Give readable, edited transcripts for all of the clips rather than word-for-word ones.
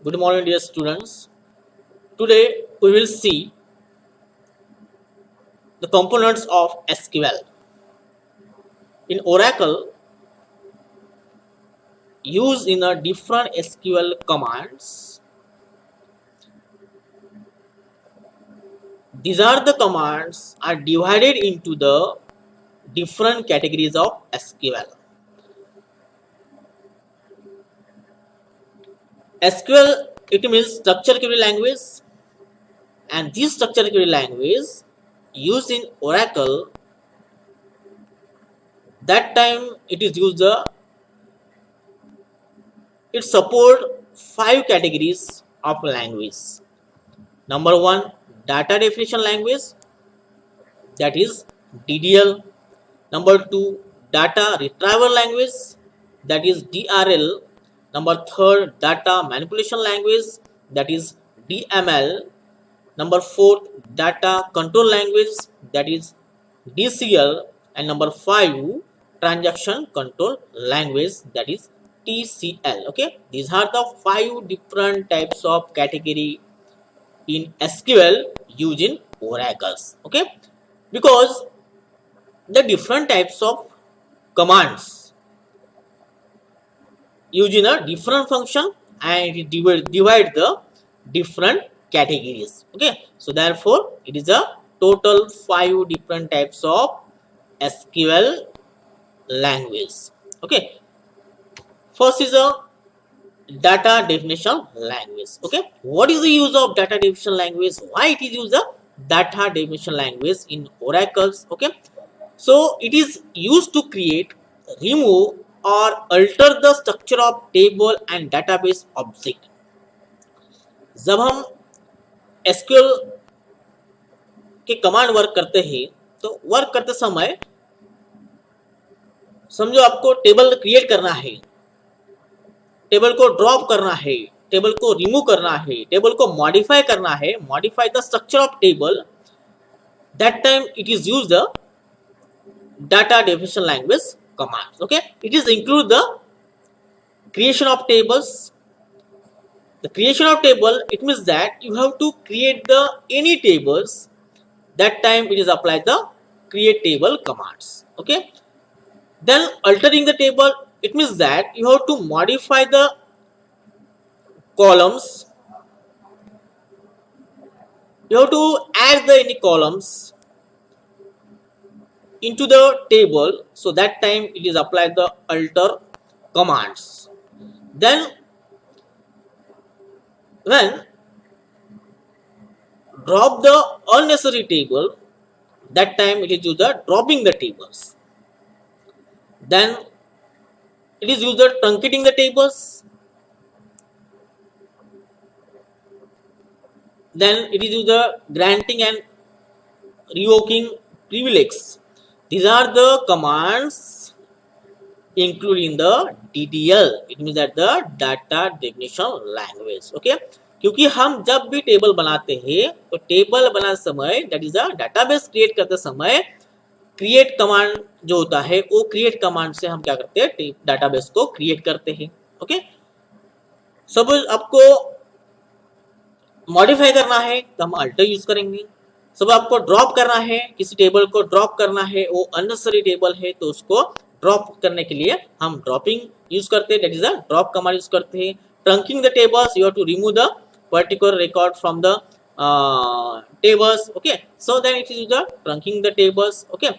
Good morning, dear students. Today we will see the components of SQL. In Oracle, used in a different SQL commands. These are the commands are divided into the different categories of SQL. SQL, it means structured query language, and this structured query language used in Oracle. That time it is used it support 5 categories of language. Number 1, data definition language, that is DDL. Number 2, data retrieval language, that is DRL. Number 3, data manipulation language, that is DML. Number 4, data control language, that is DCL. And number 5, transaction control language, that is TCL. Okay, these are the 5 different types of category in SQL used in Oracles. Okay, because the different types of commands used in a different function, and it divide the different categories. Okay, so therefore it is a total 5 different types of SQL language. Okay, first is a data definition language. Okay, what is the use of data definition language? Why it is used the data definition language in Oracles? Okay, so it is used to create, remove or alter the structure of table and database object. जब हम SQL के command work करते हैं तो work करते समय समझो आपको टेबल क्रिएट करना है, टेबल को ड्रॉप करना है, टेबल को रिमूव करना है, टेबल को मॉडिफाई करना है, modify the structure of table. That time it is use the data definition language commands. Okay, it is include the creation of tables. The creation of table, it means that you have to create the any tables. That time it is applied the create table commands. Okay, then altering the table, it means that you have to modify the columns, you have to add the any columns into the table. So that time it is applied the alter commands. Then when drop the unnecessary table, that time it is used the dropping the tables. Then it is used the truncating the tables. Then it is used the granting and revoking privileges. These are the commands including the DDL. It means that the data definition language. Okay, क्योंकि हम जब भी table बनाते हैं तो table बनाते समय, that is a database create करते समय, क्रिएट कमांड जो होता है वो क्रिएट कमांड से हम क्या करते हैं, डाटाबेस को क्रिएट करते हैं. ओके, सपोज आपको मॉडिफाई करना है तो हम अल्टर यूज करेंगे. सब आपको ड्रॉप करना है, किसी टेबल को ड्रॉप करना है, वो अननेसेसरी टेबल है तो उसको ड्रॉप करने के लिए हम ड्रॉपिंग यूज करते हैं, that is a drop command use करते हैं. Truncating the tables, you have to remove the particular record from the tables. Okay, so then it is the trunking the tables. Okay,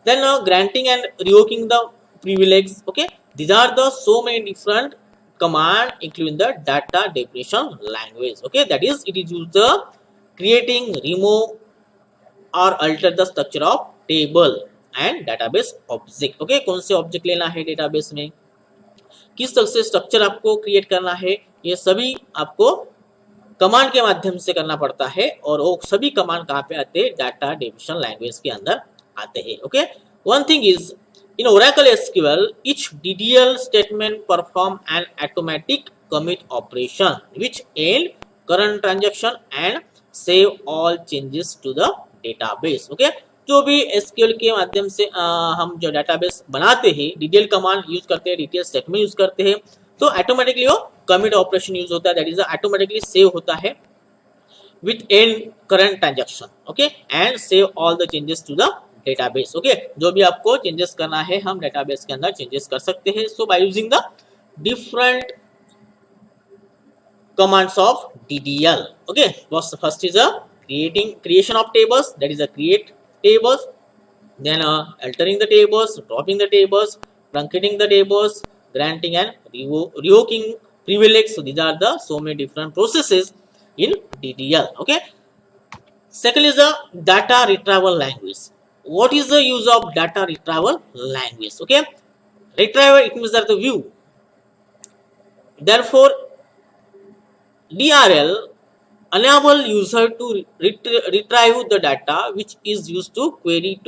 then granting and revoking the privileges. Okay, these are the so many different command including the data definition language. Okay, that is it is used the creating, remove or alter the structure of table and database object. Okay, कौन से object लेना है database में, किस तरह से structure आपको create करना है, ये सभी आपको कमांड के माध्यम से करना पड़ता है. और वो सभी कमांड कहाँ पे आते हैं, डाटा डेफिनेशन लैंग्वेज के अंदर आते हैं. Okay, one thing is in Oracle SQL each DDL statement perform an automatic commit operation which end current transaction and save all changes to the database. Okay, जो भी एसक्यूएल के माध्यम से हम जो डाटाबेस बनाते हैं, डीडीएल कमांड यूज करते हैं, डीडीएल स्टेटमेंट यूज करते हैं, तो ऑटोमेटिकली वो कमिट ऑपरेशन यूज होता है, दैट इज ऑटोमेटिकली सेव होता है with end current transaction, okay, and save all the changes to the database, okay. जो भी आपको चेंजेस करना है हम डेटाबेस के अंदर चेंजेस कर सकते हैं, so by using the different commands of DDL, okay. First is a creation of tables, that is a create tables, then altering the tables, dropping the tables, truncating the tables, granting and revoking privilege. So these are the so many different processes in DDL, okay. Second is the data retrieval language. What is the use of data retrieval language? Okay, retrieval, it means that the view. Therefore DRL enable user to retrieve the data which is used to query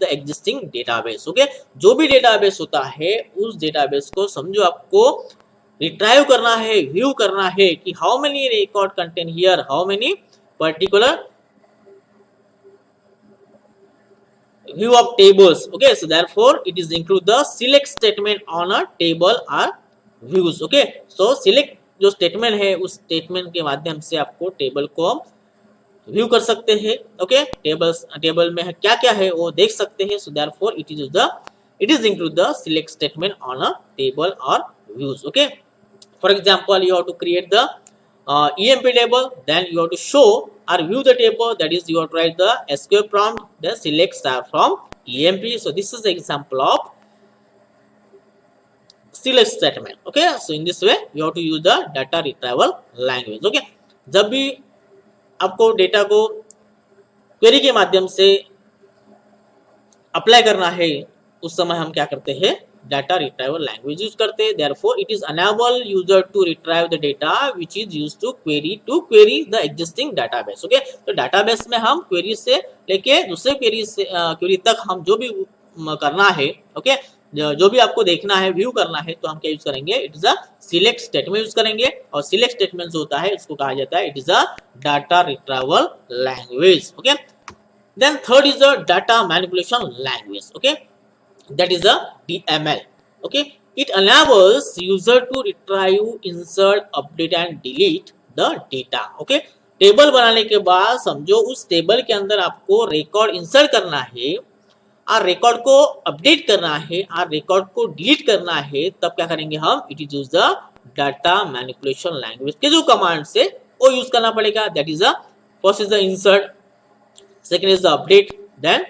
the existing database, okay. जो भी database होता है उस database को समझो आपको retrieve करना है, व्यू करना है कि how many record contain here, how many particular view of tables, okay. So therefore it is include the select statement on a table or views, okay. So select जो statement है उस statement के माध्यम से आपको टेबल को view कर सकते हैं, ओके. टेबल में क्या क्या है वो देख सकते हैं. So therefore it is include the select statement on a table और views, okay. For example, you have to create the EMP table, then you have to show or view the table, that is you have to write the SQL prompt, then select star from EMP. So this is the example of select statement, okay. So in this way you have to use the data retrieval language, okay. जब भी आपको data को query के माध्यम से apply करना है उस समय हम क्या करते हैं, डाटा रिट्राइवल लैंग्वेज यूज करते हैं. Therefore it is enable user to retrieve the data which is used to query the existing database, okay. तो डाटाबेस में हम क्वेरी से लेके दूसरे क्वेरी तक हम जो भी करना है, ओके, जो भी आपको देखना है, व्यू करना है, तो हम क्या यूज करेंगे, it is a select statement use करेंगे. और सिलेक्ट स्टेटमेंट जो होता है उसको कहा जाता है it is a data retrieval language, okay. Then third is the data manipulation language, okay. That is a DML, okay. It enables user to retrieve, insert, update and delete the data, okay. Table बनाने के बाद समझो उस table के अंदर आपको record insert करना है और रिकॉर्ड को अपडेट करना है और रिकॉर्ड को डिलीट करना है, तब क्या करेंगे हम, it is use the data manipulation language के जो कमांड से वो यूज करना पड़ेगा. That is the first is the insert, second is the update, then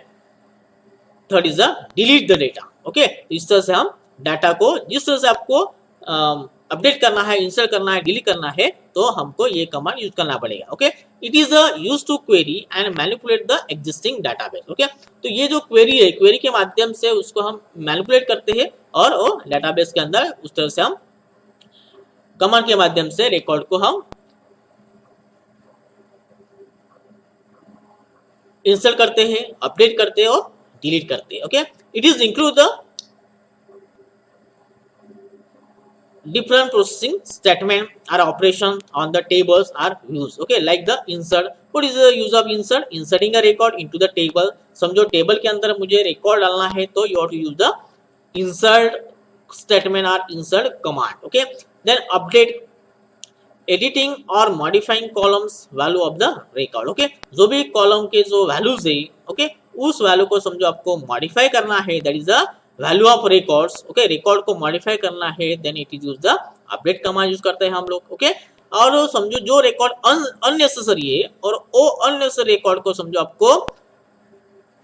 third is the delete the data, okay. इस तरह से हम डाटा को जिस तरह से आपको अपडेट करना है, इंसर्ट करना है, डिलीट करना है, तो हमको ये कमांड यूज करना पड़ेगा, okay. It is use to query and manipulate the existing database, okay. तो ये जो क्वेरी है, क्वेरी के माध्यम से उसको हम मैनिपुलेट करते हैं और वो डाटाबेस के अंदर उस तरह से हम कमांड के माध्यम से रिकॉर्ड को हम इंसर्ट करते हैं, अपडेट करते हैं और डिलीट करते हैं, okay. It is include the different processing statement or operation on the tables or views, okay, like the insert. What is the use of insert? Inserting a record into the table. समझो table के अंदर मुझे record डालना है तो you have to use the insert statement or insert command, okay. Then update, editing or modifying columns value of the record, okay. जो भी column के जो वैल्यूज है, okay, उस वैल्यू को समझो आपको मॉडिफाई करना है, that is the value of records, okay. Record को मॉडिफाई करना है, then it is use the update command use करते हैं हम लोग, ओके. और समझो जो रिकॉर्ड अननेसेसरी है और वो अननेसेसरी रिकॉर्ड को समझो आपको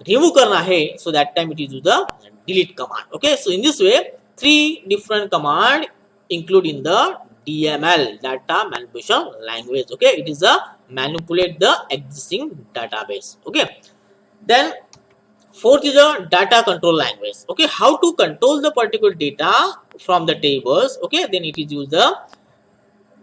रिमूव करना है, so that time it is use the delete command, okay. So in this way 3 different command include in the DML, data manipulation language, okay. It is a manipulate the existing database, okay. Then fourth is a data control language, okay. How to control the particular data from the tables, okay. Then it is use the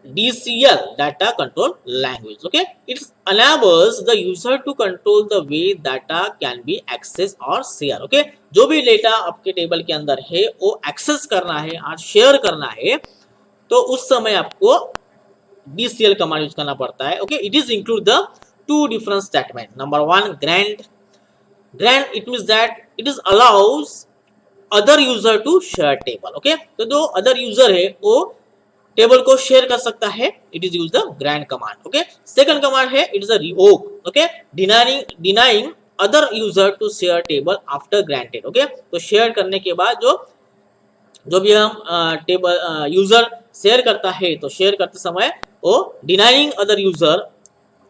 DCL, data control language, okay. It enables the user to control the way data can be accessed or share, okay. जो भी data आपके table के अंदर है वो access करना है और शेयर करना है, तो उस समय आपको DCL कमांड यूज करना पड़ता है, okay. It is include the 2 different statement. Number 1, grant. Grant, it means that it is allows other user to share table, okay. तो जो other user है वो टेबल को शेयर कर सकता है, it is use the grant command. Okay, second command है it is a revoke. Okay, denying other user to share table after granted. Okay, तो शेयर करने के बाद जो भी हम टेबल यूजर शेयर करता है, तो शेयर करते समय वो denying other user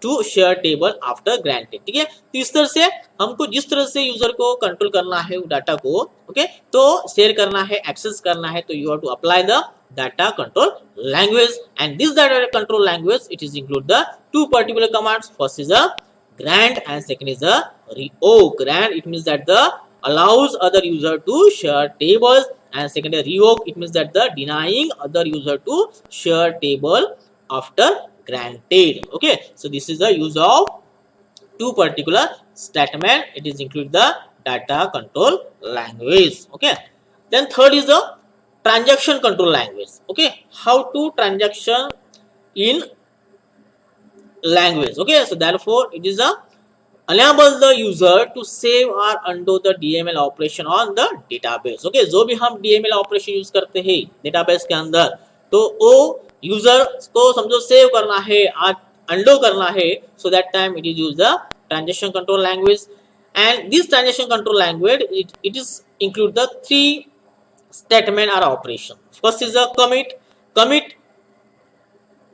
to share table after granted. ठीक है, तो इस तरह से हमको जिस तरह से यूजर को कंट्रोल करना है वो डाटा को, ओके, तो शेयर करना है, एक्सेस करना है, तो you have to apply the data control language. And this data control language it is include the two particular commands. First is a grant and second is a revoke. Grant it means that the allows other user to share tables, and second is revoke it means that the denying other user to share table after granted. Okay, so this is the use of two particular statement. It is include the data control language. Okay, then third is the transaction control language. Okay, how to transaction in language. Okay, so therefore it is a enable the user to save or undo the DML operation on the database. Okay, जो भी हम DML operation use करते हैं database के अंदर, तो वो user को समझो सेव करना है और undo करना है, so that time it is use the transaction control language. And this transaction control language it is include the three statement or operation. First is the commit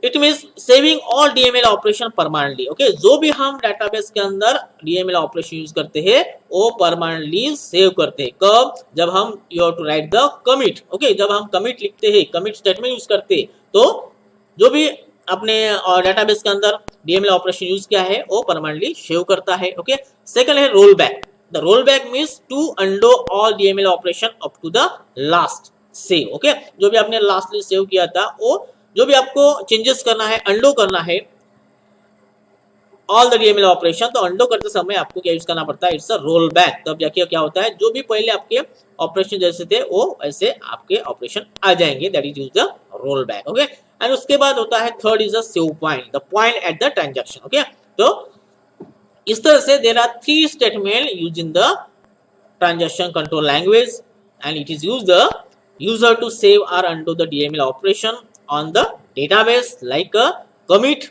it means saving all DML operation permanently. Okay, जो भी हम database के अंदर DML operation use करते हैं वो permanently save करते हैं। कब? जब हम you have to write the commit. Okay, जब हम कमिट लिखते हैं, कमिट स्टेटमेंट यूज करते हैं, तो जो भी अपने डेटाबेस के अंदर डीएमएल ऑपरेशन यूज किया है वो परमानेंटली सेव करता है। ओके, सेकंड है roll back. The roll back means to undo all DML operation up to the last save. Okay, जो भी आपने लास्टली सेव किया था वो जो भी आपको चेंजेस करना है, अंडो करना है ऑल द डीएमएल ऑपरेशन, तो अंडो करते समय आपको क्या यूज करना पड़ता है, इट्स अ रोल बैक। तब जाके क्या होता है, जो भी पहले आपके ऑपरेशन जैसे थे वो ऐसे आपके ऑपरेशन आ जाएंगे, that is use the roll back. Okay, and उसके बाद होता है third is the save point, the point at the transaction. Okay, तो इस तरह से there are three statement use in the transaction control language, and it is use the user to save or undo the DML operation on the database, like a commit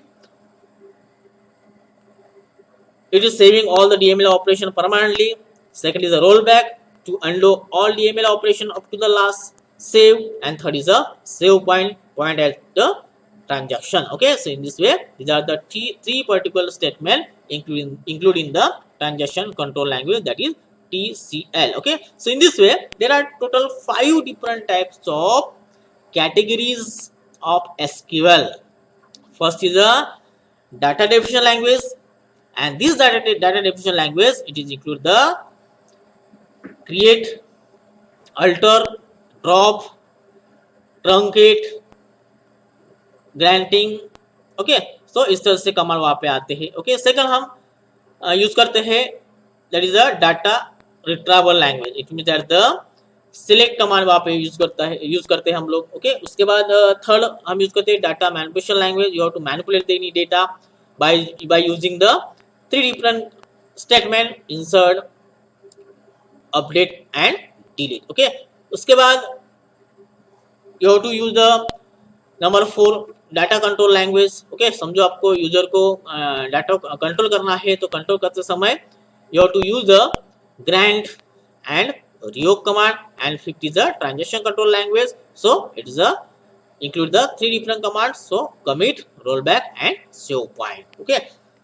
it is saving all the DML operation permanently. Second is a rollback to undo all DML operation up to the last save, and third is a save point at the transaction. Okay, so in this way these are the three particular statement including the transaction control language, that is TCL. Okay, so in this way there are total 5 different types of categories of SQL. First is a data definition language, and this data definition language it is include the create, alter, drop, truncate, granting. Okay, so इस तरह से command वहां पे आते हैं। Okay, second हम use करते हैं that is a data retrieval language. It means that the select command वहां पे यूज करते हैं हम लोग। ओके, उसके बाद थर्ड हम यूज करते हैं data manipulation language. You have to manipulate any data by using the three different statement, insert, update and delete. Okay, उसके बाद you have to use the number 4 data control language. Okay, समझो आपको user को data control करना है, तो control करते समय you have to use the grant and revoke command, and fifth is the transaction control language. So it is a include the three different commands, so commit, rollback and save point. Okay,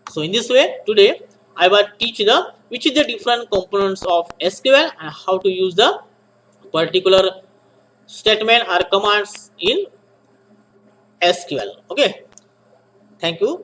so in this way today I will teach the which is the different components of SQL and how to use the particular statement or commands in SQL. Okay, thank you.